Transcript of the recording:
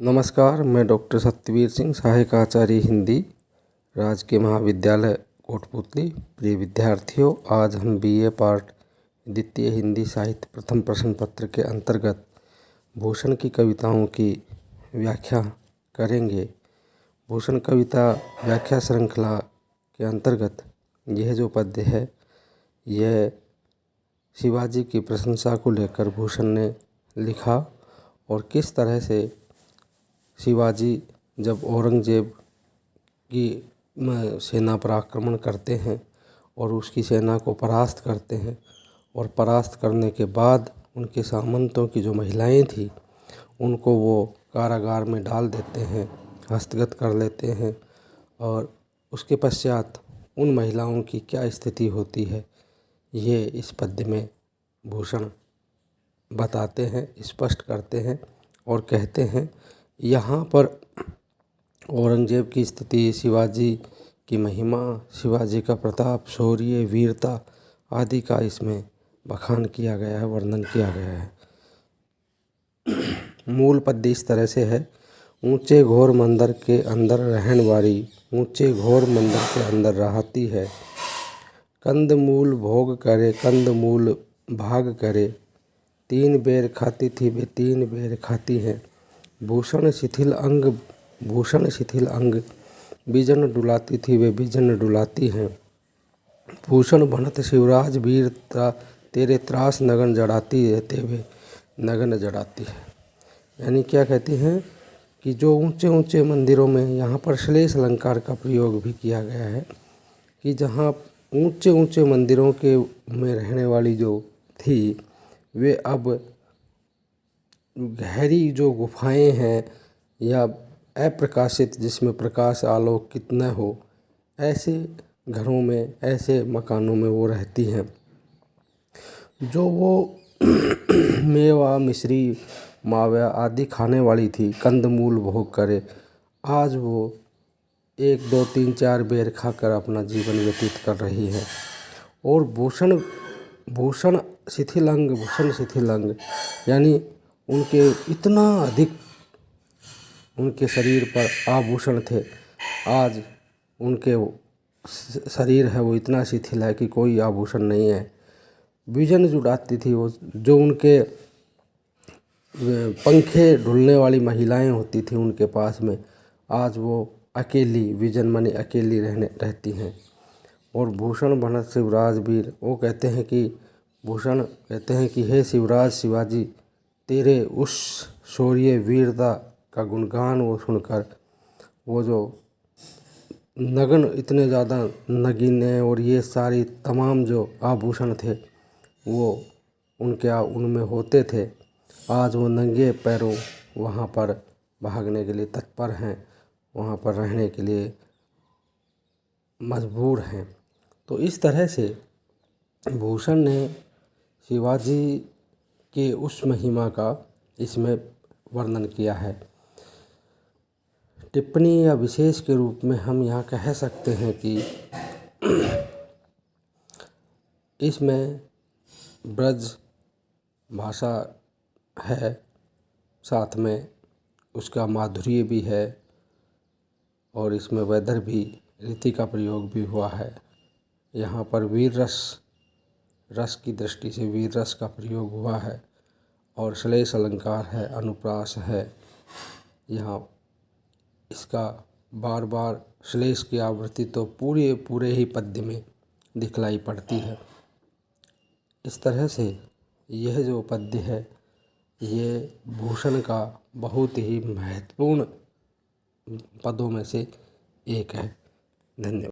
नमस्कार, मैं डॉक्टर सत्यवीर सिंह, सहायक आचार्य हिंदी, राजकीय महाविद्यालय कोटपुतली। प्रिय विद्यार्थियों, आज हम बीए पार्ट द्वितीय हिंदी साहित्य प्रथम प्रश्न पत्र के अंतर्गत भूषण की कविताओं की व्याख्या करेंगे। भूषण कविता व्याख्या श्रृंखला के अंतर्गत यह जो पद्य है, यह शिवाजी की प्रशंसा को लेकर भूषण ने लिखा और किस तरह से शिवाजी जब औरंगजेब की सेना पर आक्रमण करते हैं और उसकी सेना को परास्त करते हैं और परास्त करने के बाद उनके सामंतों की जो महिलाएं थी उनको वो कारागार में डाल देते हैं, हस्तगत कर लेते हैं और उसके पश्चात उन महिलाओं की क्या स्थिति होती है, ये इस पद्य में भूषण बताते हैं, स्पष्ट करते हैं और कहते हैं। यहाँ पर औरंगजेब की स्थिति, शिवाजी की महिमा, शिवाजी का प्रताप, शौर्य, वीरता आदि का इसमें बखान किया गया है, वर्णन किया गया है। मूल पद्य इस तरह से है। ऊंचे घोर मंदिर के अंदर रहन वाली, ऊंचे घोर मंदिर के अंदर रहती है। कंद मूल भोग करे, कंद मूल भाग करे, तीन बेर खाती थी वे तीन बेर खाती हैं। भूषण शिथिल अंग, भूषण शिथिल अंग, बिजन डुलाती थी वे बिजन डुलाती हैं। भूषण बनत शिवराज वीर तेरे त्रास नगन जड़ाती रहते वे नगन जड़ाती है। यानी क्या कहती हैं कि जो ऊंचे ऊंचे मंदिरों में, यहाँ पर श्लेष अलंकार का प्रयोग भी किया गया है कि जहाँ ऊंचे ऊंचे मंदिरों के में रहने वाली जो थी, वे अब गहरी जो गुफाएं हैं या अप्रकाशित, जिसमें प्रकाश आलोकित न हो, ऐसे घरों में, ऐसे मकानों में वो रहती हैं। जो वो मेवा मिश्री मावा आदि खाने वाली थी, कंदमूल भोग करे, आज वो 1 2 3 4 बेर खाकर अपना जीवन व्यतीत कर रही है। और भूषण शिथिलांग, भूषण शिथिलांग यानी उनके इतना अधिक उनके शरीर पर आभूषण थे, आज उनके शरीर है वो इतना शिथिल है कि कोई आभूषण नहीं है। बिजन जुड़ाती थी वो, जो उनके पंखे ढुलने वाली महिलाएं होती थी उनके पास में, आज वो अकेली, विजन माने अकेली रहती हैं। और भूषण बनत शिवराज वीर, वो कहते हैं कि भूषण कहते हैं कि हे शिवराज शिवाजी, तेरे उस शौर्य वीरता का गुणगान वो सुनकर वो जो नगन, इतने ज़्यादा नगीने और ये सारी तमाम जो आभूषण थे वो उनमें होते थे, आज वो नंगे पैरों वहाँ पर भागने के लिए तत्पर हैं, वहाँ पर रहने के लिए मजबूर हैं। तो इस तरह से भूषण ने शिवाजी के उस महिमा का इसमें वर्णन किया है। टिप्पणी या विशेष के रूप में हम यहाँ कह सकते हैं कि इसमें ब्रज भाषा है, साथ में उसका माधुर्य भी है और इसमें वैदर्भ भी, रीति का प्रयोग भी हुआ है। यहाँ पर वीर रस की दृष्टि से वीर रस का प्रयोग हुआ है और श्लेष अलंकार है, अनुप्रास है। यहाँ इसका बार बार श्लेष की आवृत्ति तो पूरे ही पद्य में दिखलाई पड़ती है। इस तरह से यह जो पद्य है, ये भूषण का बहुत ही महत्वपूर्ण पदों में से एक है। धन्यवाद।